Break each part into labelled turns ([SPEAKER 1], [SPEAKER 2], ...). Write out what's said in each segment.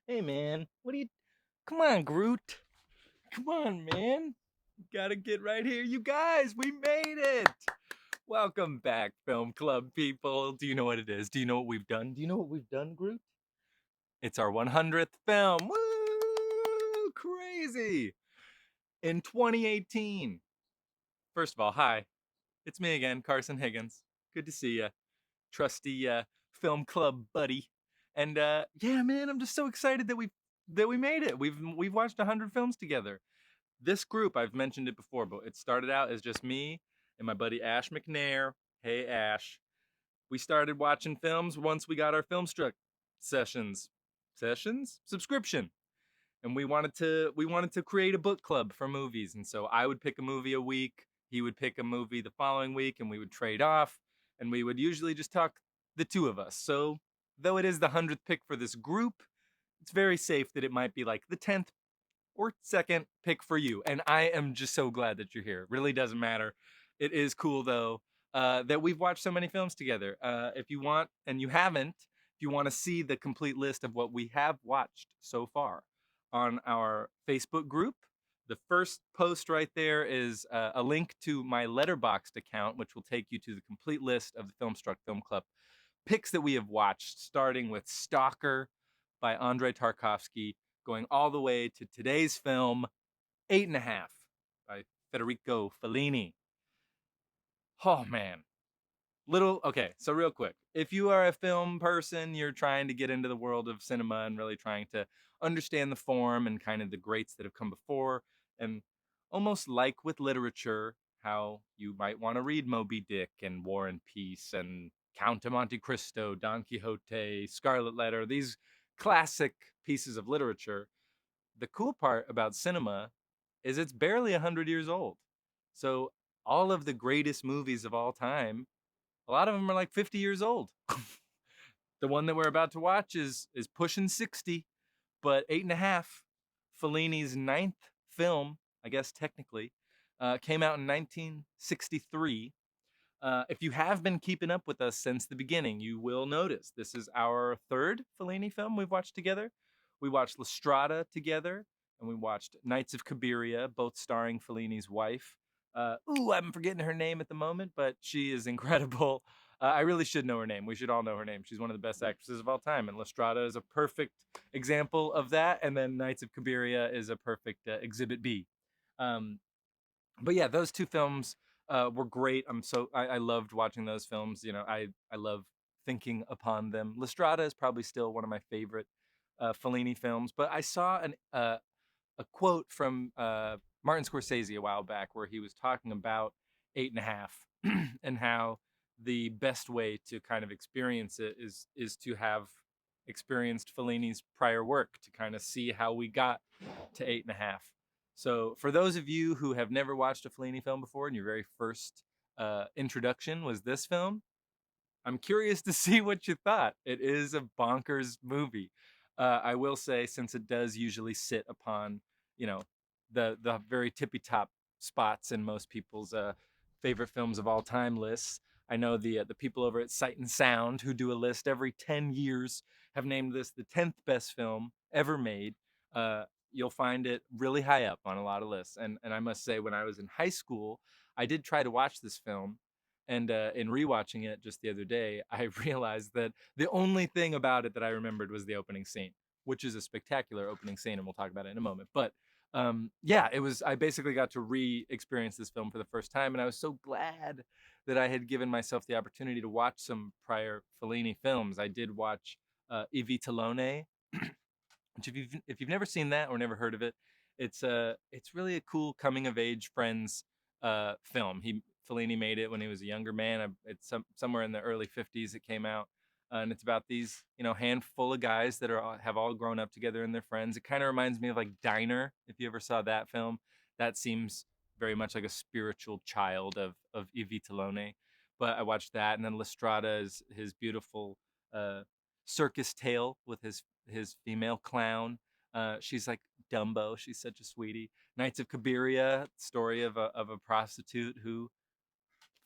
[SPEAKER 1] Hey man, what are you? Come on, Groot. Come on, man. You gotta get right here. You guys, we made it. Welcome back, Film Club people. Do you know what it is? Do you know what we've done? Do you know what we've done, Groot? It's our 100th film. Woo! Crazy. In 2018. First of all, hi. It's me again, Carson Higgins. Good to see you. Trusty film club buddy. And yeah, man, I'm just so excited that we made it. We've watched 100 films together. This group, I've mentioned it before, but it started out as just me and my buddy Ash McNair. Hey Ash. We started watching films once we got our Filmstruck sessions. Sessions? Subscription. And we wanted to create a book club for movies. And so I would pick a movie a week, he would pick a movie the following week, and we would trade off, and we would usually just talk the two of us. So though it is the 100th pick for this group, it's very safe that it might be like the 10th or second pick for you. And I am just so glad that you're here. It really doesn't matter. It is cool though that we've watched so many films together. If you want, and you haven't, if you want to see the complete list of what we have watched so far on our Facebook group, the first post right there is a link to my Letterboxd account, which will take you to the complete list of the Filmstruck Film Club picks that we have watched, starting with Stalker by Andrei Tarkovsky, going all the way to today's film, Eight and a Half by Federico Fellini. Oh man. Okay, so real quick. If you are a film person, you're trying to get into the world of cinema and really trying to understand the form and kind of the greats that have come before, and almost like with literature, how you might want to read Moby Dick and War and Peace and Count of Monte Cristo, Don Quixote, Scarlet Letter, these classic pieces of literature. The cool part about cinema is it's barely 100 years old. So all of the greatest movies of all time, a lot of them are like 50 years old. The one that we're about to watch is pushing 60, but Eight and a Half, Fellini's ninth film, I guess technically, came out in 1963. If you have been keeping up with us since the beginning, you will notice this is our third Fellini film we've watched together. We watched La Strada together, and we watched Nights of Cabiria, both starring Fellini's wife. I'm forgetting her name at the moment, but she is incredible. I really should know her name. We should all know her name. She's one of the best actresses of all time, and La Strada is a perfect example of that. And then Nights of Cabiria is a perfect exhibit B. Um, but yeah, those two films were great. I loved watching those films. You know, I love thinking upon them. La Strada is probably still one of my favorite Fellini films. But I saw a quote from Martin Scorsese a while back where he was talking about Eight and a Half and how the best way to kind of experience it is to have experienced Fellini's prior work to kind of see how we got to Eight and a Half. So for those of you who have never watched a Fellini film before and your very first introduction was this film, I'm curious to see what you thought. It is a bonkers movie. I will say, since it does usually sit upon, you know, the very tippy top spots in most people's favorite films of all time lists. I know the people over at Sight and Sound, who do a list every 10 years, have named this the 10th best film ever made. You'll find it really high up on a lot of lists. And I must say, when I was in high school, I did try to watch this film, and in rewatching it just the other day, I realized that the only thing about it that I remembered was the opening scene, which is a spectacular opening scene, and we'll talk about it in a moment. But yeah, it was. I basically got to re-experience this film for the first time, and I was so glad that I had given myself the opportunity to watch some prior Fellini films. I did watch I Vitellone, which if you've never seen that or never heard of it, it's really a cool coming of age friends film. Fellini made it when he was a younger man. It's somewhere in the early 50s it came out, and it's about these handful of guys that have all grown up together and they're friends. It kind of reminds me of like Diner, if you ever saw that film. That seems very much like a spiritual child of I Vitellone. But I watched that, and then La Strada is his beautiful uh, circus tale with his female clown. She's like Dumbo. She's such a sweetie. Nights of Cabiria, story of a prostitute who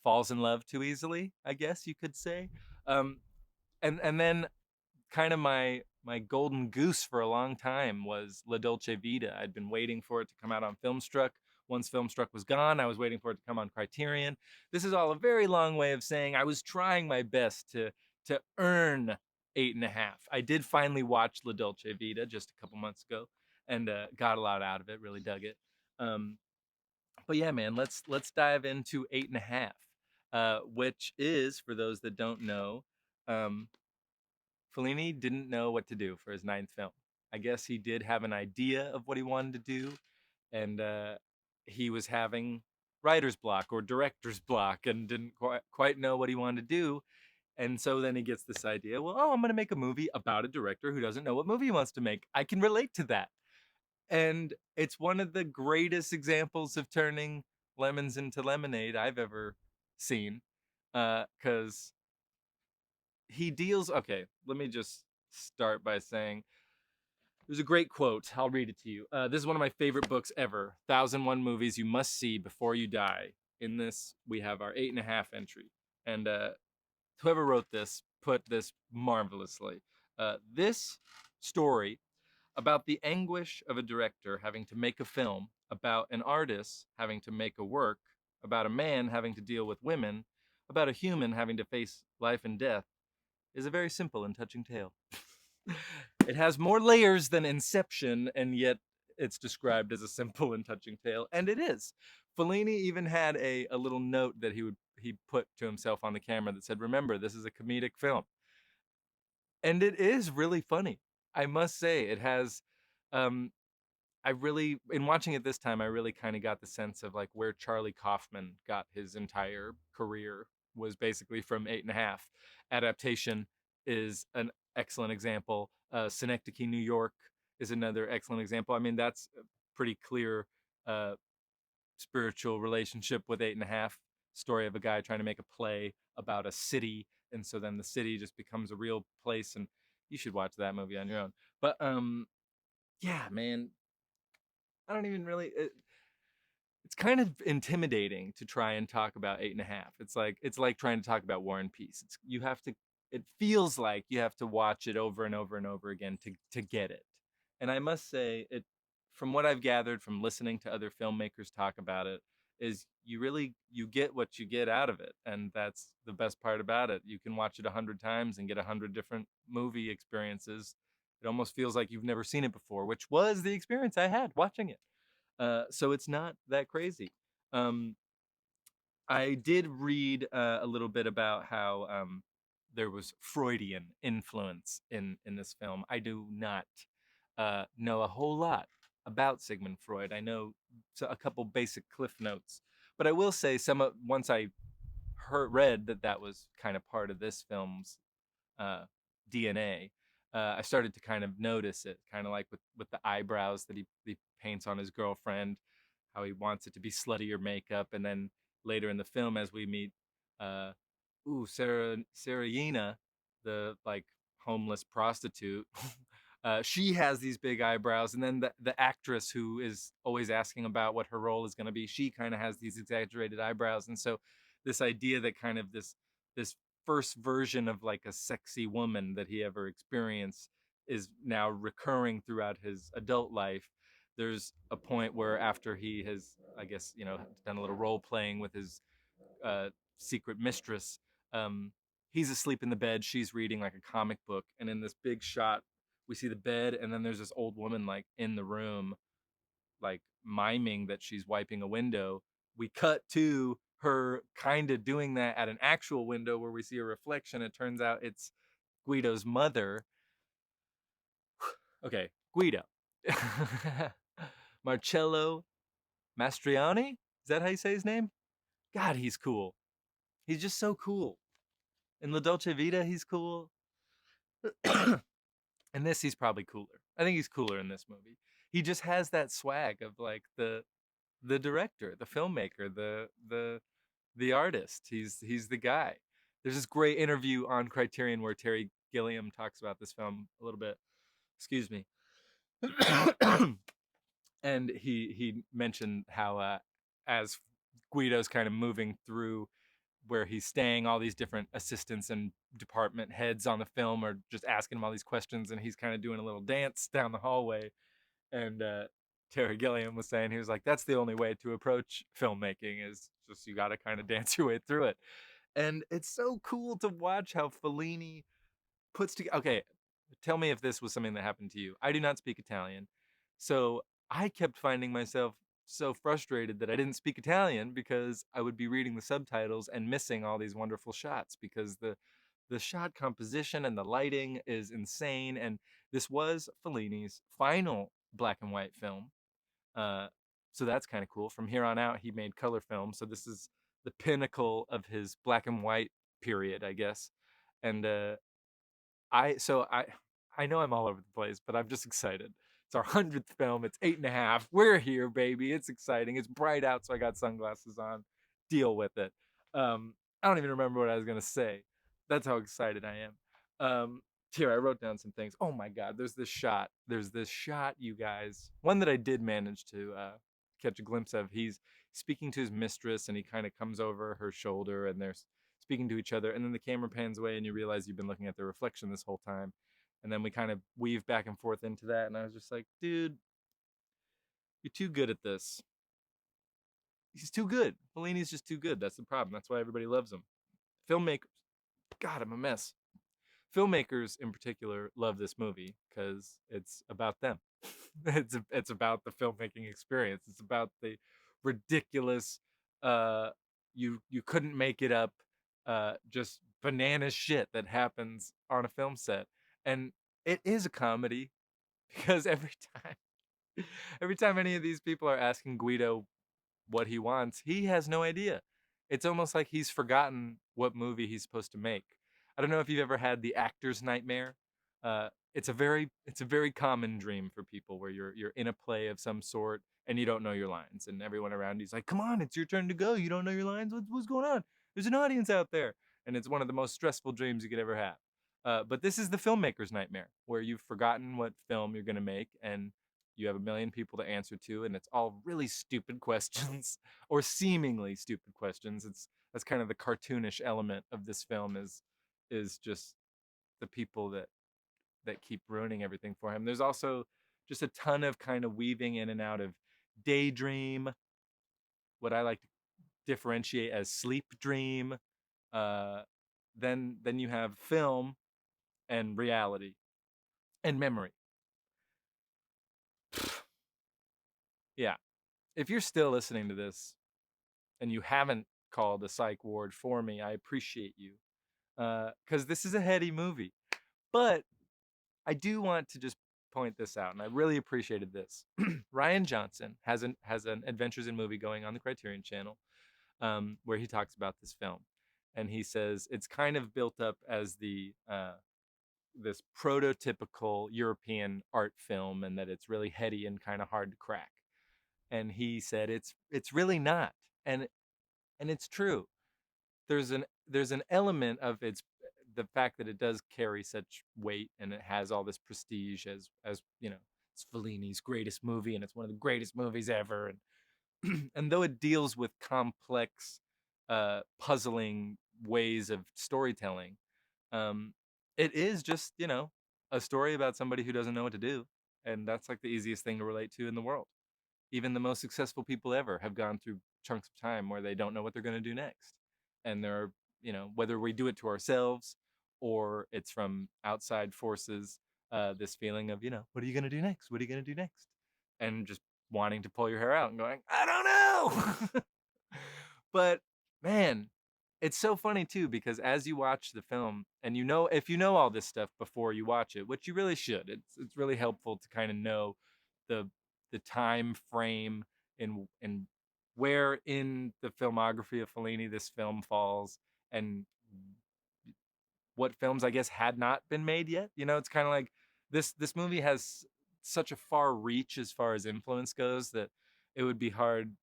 [SPEAKER 1] falls in love too easily, I guess you could say. Um, and then kind of my golden goose for a long time was La Dolce Vita. I'd been waiting for it to come out on Filmstruck. Once Filmstruck was gone, I was waiting for it to come on Criterion. This is all a very long way of saying I was trying my best to earn 8.5. I did finally watch La Dolce Vita just a couple months ago, and got a lot out of it. Really dug it. Um, but yeah, man, let's dive into 8.5, which is, for those that don't know, um, Fellini didn't know what to do for his ninth film. I guess he did have an idea of what he wanted to do, and he was having writer's block or director's block and didn't quite know what he wanted to do. And so then he gets this idea, well, oh, I'm going to make a movie about a director who doesn't know what movie he wants to make. I can relate to that. And it's one of the greatest examples of turning lemons into lemonade I've ever seen. Because he deals, okay, let me just start by saying there's a great quote. I'll read it to you. This is one of my favorite books ever, 1001 Movies You Must See Before You Die. In this, we have our 8.5 entry. And whoever wrote this put this marvelously. This story about the anguish of a director having to make a film, about an artist having to make a work, about a man having to deal with women, about a human having to face life and death, is a very simple and touching tale. It has more layers than Inception, and yet it's described as a simple and touching tale, and it is. Fellini even had a little note that he put to himself on the camera that said, "Remember, this is a comedic film," and it is really funny. I must say, it has. Um, I really, in watching it this time, I really kind of got the sense of like where Charlie Kaufman got his entire career was basically from 8.5. Adaptation is an excellent example. Synecdoche, New York is another excellent example. I mean, that's a pretty clear uh, spiritual relationship with 8.5. Story of a guy trying to make a play about a city, and so then the city just becomes a real place. And you should watch that movie on your own. But yeah, man, I don't even really. It's kind of intimidating to try and talk about 8.5. It's like trying to talk about War and Peace. It's you have to. It feels like you have to watch it over and over and over again to get it. And I must say, it from what I've gathered from listening to other filmmakers talk about it, is you get what you get out of it, and that's the best part about it. You can watch it 100 times and get 100 different movie experiences. It almost feels like you've never seen it before, which was the experience I had watching it. So it's not that crazy. Um, I did read a little bit about how there was Freudian influence in this film. I do not know a whole lot about Sigmund Freud. I know a couple basic cliff notes, but I will say once I read that was kind of part of this film's uh, DNA, I started to kind of notice it, kind of like with the eyebrows that he paints on his girlfriend, how he wants it to be sluttier makeup, and then later in the film, as we meet, uh, Sarayina, the like homeless prostitute. She has these big eyebrows, and then the actress who is always asking about what her role is going to be, she kind of has these exaggerated eyebrows, and so this idea that kind of this first version of like a sexy woman that he ever experienced is now recurring throughout his adult life. There's a point where after he has, I guess, done a little role playing with his uh, secret mistress, um, he's asleep in the bed, she's reading like a comic book, and in this big shot we see the bed, and then there's this old woman like in the room, like miming that she's wiping a window. We cut to her kind of doing that at an actual window where we see a reflection. It turns out it's Guido's mother. Okay, Guido. Marcello Mastriani? Is that how you say his name? God, he's cool. He's just so cool. In La Dolce Vita, he's cool. In this, he's probably cooler. I think he's cooler in this movie. He just has that swag of like the director, the filmmaker, the artist. He's the guy. There's this great interview on Criterion where Terry Gilliam talks about this film a little bit. Excuse me. And he mentioned how as Guido's kind of moving through where he's staying. All these different assistants and department heads on the film are just asking him all these questions, and he's kind of doing a little dance down the hallway. And Terry Gilliam was saying, he was like, "That's the only way to approach filmmaking, is just you got to kind of dance your way through it." And it's so cool to watch how Fellini puts together. Okay, tell me if this was something that happened to you. I do not speak Italian, so I kept finding myself so frustrated that I didn't speak Italian because I would be reading the subtitles and missing all these wonderful shots because the shot composition and the lighting is insane. And this was Fellini's final black and white film, uh, so that's kind of cool. From here on out, he made color films. So this is the pinnacle of his black and white period, I guess. And I know I'm all over the place, but I'm just excited. It's our 100th film. It's 8.5. We're here, baby. It's exciting. It's bright out, so I got sunglasses on. Deal with it. I don't even remember what I was gonna say. That's how excited I am. Here, I wrote down some things. Oh my God, there's this shot. There's this shot, you guys. One that I did manage to catch a glimpse of. He's speaking to his mistress, and he kind of comes over her shoulder, and they're speaking to each other, and then the camera pans away, and you realize you've been looking at the reflection this whole time. And then we kind of weave back and forth into that, and I was just like, dude, you're too good at this. He's too good. Fellini's just too good. That's the problem. That's why everybody loves him. Filmmakers, God, I'm a mess. Filmmakers in particular love this movie because it's about them. It's about the filmmaking experience. It's about the ridiculous, uh, you couldn't make it up, just banana shit that happens on a film set. And it is a comedy because time, every time any of these people are asking Guido what he wants, he has no idea. It's almost like he's forgotten what movie he's supposed to make. I don't know if you've ever had the actor's nightmare. It's a very common dream for people where you're in a play of some sort and you don't know your lines, and everyone around you's like, "Come on, it's your turn to go. You don't know your lines. What's going on? There's an audience out there." And it's one of the most stressful dreams you could ever have. But this is the filmmaker's nightmare, where you've forgotten what film you're gonna make, and you have a million people to answer to, and it's all really stupid questions or seemingly stupid questions. That's kind of the cartoonish element of this film, is just the people that keep ruining everything for him. There's also just a ton of kind of weaving in and out of daydream, what I like to differentiate as sleep dream. Uh, then you have film and reality and memory. Yeah, if you're still listening to this and you haven't called a psych ward for me, I appreciate you, because this is a heady movie. But I do want to just point this out, and I really appreciated this. Ryan Johnson has an Adventures in Movie going on the Criterion Channel, where he talks about this film, and he says it's kind of built up as this prototypical European art film, and that it's really heady and kind of hard to crack. And he said it's really not, and it's true. There's an element of the fact that it does carry such weight, and it has all this prestige, as it's Fellini's greatest movie, and it's one of the greatest movies ever. And and though it deals with complex, puzzling ways of storytelling, um, it is just a story about somebody who doesn't know what to do, and that's like the easiest thing to relate to in the world. Even the most successful people ever have gone through chunks of time where they don't know what they're going to do next. And there are, whether we do it to ourselves or it's from outside forces, this feeling of, what are you going to do next? What are you going to do next? And just wanting to pull your hair out and going, I don't know. But man, it's so funny too, because as you watch the film, and if you know all this stuff before you watch it, which you really should, it's really helpful to kind of know the the time frame, and where in the filmography of Fellini this film falls, and what films I guess had not been made yet. It's kind of like this movie has such a far reach as far as influence goes, that it would be hard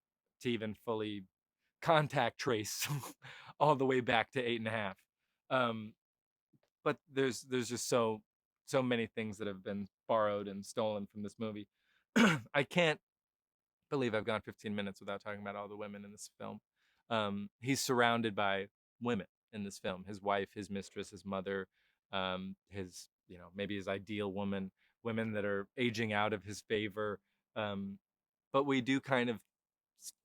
[SPEAKER 1] to even fully contact trace all the way back to 8.5. Um, but there's just so many things that have been borrowed and stolen from this movie. I can't believe I've gone 15 minutes without talking about all the women in this film. He's surrounded by women in this film: his wife, his mistress, his mother, his, maybe his ideal woman, women that are aging out of his favor. Um, but we do kind of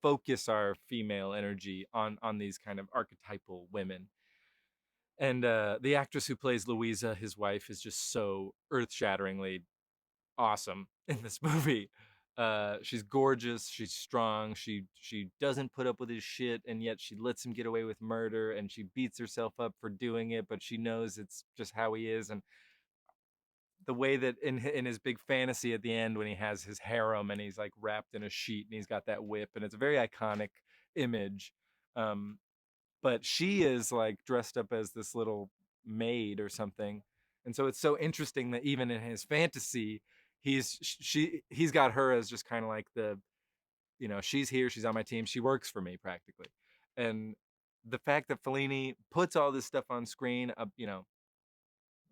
[SPEAKER 1] focus our female energy on these kind of archetypal women. And the actress who plays Louisa, his wife, is just so earth-shatteringly awesome in this movie. She's gorgeous, she's strong, she doesn't put up with his shit, and yet she lets him get away with murder, and she beats herself up for doing it, but she knows it's just how he is. And the way that in his big fantasy at the end, when he has his harem and he's like wrapped in a sheet and he's got that whip, and it's a very iconic image. Um, but she is like dressed up as this little maid or something, and so it's so interesting that even in his fantasy, he's got her as just kind of like the, she's here, she's on my team, she works for me practically. And the fact that Fellini puts all this stuff on screen,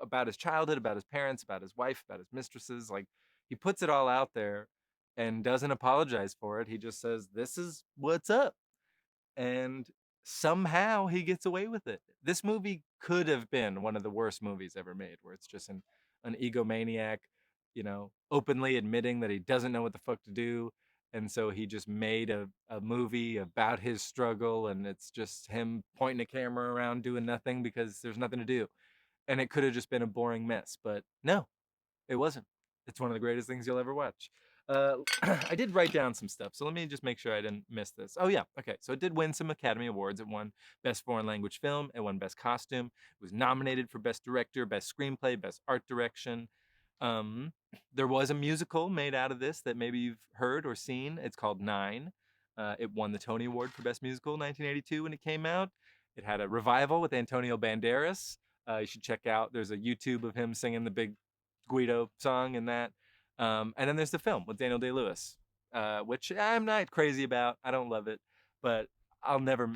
[SPEAKER 1] about his childhood, about his parents, about his wife, about his mistresses, like, he puts it all out there and doesn't apologize for it. He just says, "This is what's up," and somehow he gets away with it. This movie could have been one of the worst movies ever made, where it's just an egomaniac, openly admitting that he doesn't know what the fuck to do. And so he just made a movie about his struggle, and it's just him pointing a camera around doing nothing because there's nothing to do. And it could have just been a boring mess, but no, it wasn't. It's one of the greatest things you'll ever watch. I did write down some stuff, so let me just make sure I didn't miss this. Oh yeah, okay. So it did win some Academy Awards. It won Best Foreign Language Film. It won Best Costume. It was nominated for Best Director, Best Screenplay, Best Art Direction. Um, there was a musical made out of this that maybe you've heard or seen. It's called Nine. It won the Tony Award for Best Musical in 1982 when it came out. It had a revival with Antonio Banderas. You should check out. There's a YouTube of him singing the Big Guido song in that. And then there's the film with Daniel Day-Lewis, which I'm not crazy about. I don't love it, but I'll never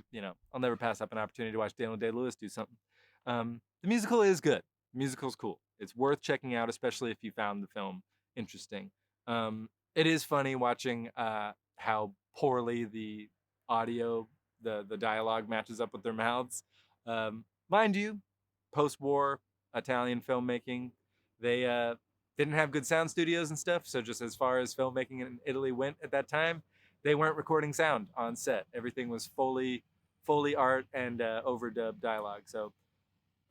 [SPEAKER 1] pass up an opportunity to watch Daniel Day-Lewis do something. The musical is good. The musical's cool. It's worth checking out, especially if you found the film interesting. It is funny watching how poorly the audio, the dialogue matches up with their mouths. Mind you, post-war Italian filmmaking, they didn't have good sound studios and stuff. So just as far as filmmaking in Italy went at that time, they weren't recording sound on set. Everything was fully art and overdubbed dialogue. So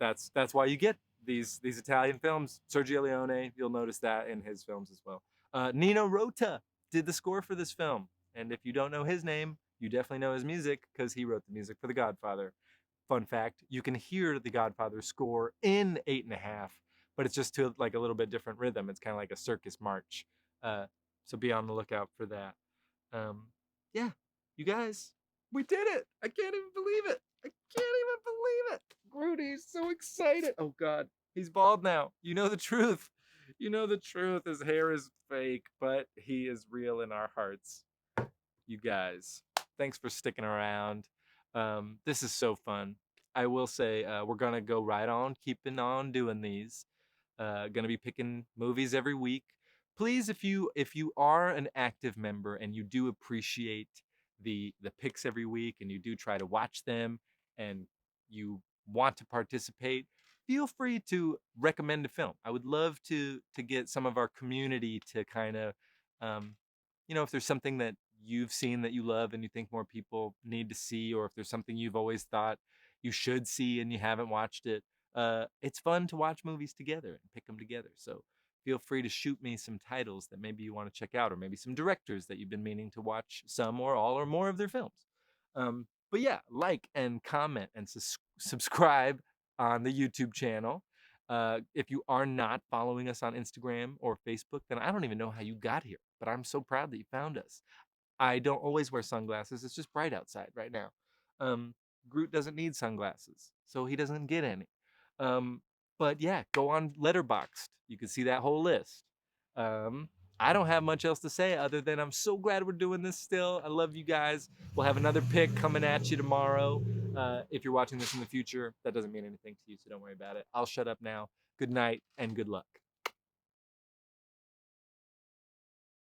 [SPEAKER 1] that's why you get these Italian films. Sergio Leone, you'll notice that in his films as well. Nino Rota did the score for this film, and if you don't know his name, you definitely know his music because he wrote the music for The Godfather. Fun fact: you can hear The Godfather score in 8.5, but it's just to like a little bit different rhythm. It's kind of like a circus march. So be on the lookout for that. Yeah, you guys, we did it! I can't even believe it! I can't even believe it! Grudy's so excited. Oh God, he's bald now. You know the truth. You know the truth. His hair is fake, but he is real in our hearts. You guys, thanks for sticking around. This is so fun. I will say we're gonna go right on, keeping on doing these. Gonna be picking movies every week. Please, if you are an active member and you do appreciate the picks every week, and you do try to watch them, and you want to participate, feel free to recommend a film. I would love to get some of our community to kind of, um, if there's something that you've seen that you love and you think more people need to see, or if there's something you've always thought you should see and you haven't watched it, it's fun to watch movies together and pick them together. So feel free to shoot me some titles that maybe you want to check out, or maybe some directors that you've been meaning to watch some or all or more of their films. But yeah, like and comment and subscribe on the YouTube channel. If you are not following us on Instagram or Facebook, then I don't even know how you got here, but I'm so proud that you found us. I don't always wear sunglasses. It's just bright outside right now. Um, Groot doesn't need sunglasses, so he doesn't get any. Um, but yeah, go on Letterboxd. You can see that whole list. Um, I don't have much else to say other than I'm so glad we're doing this still. I love you guys. We'll have another pick coming at you tomorrow. If you're watching this in the future, that doesn't mean anything to you, so don't worry about it. I'll shut up now. Good night and good luck.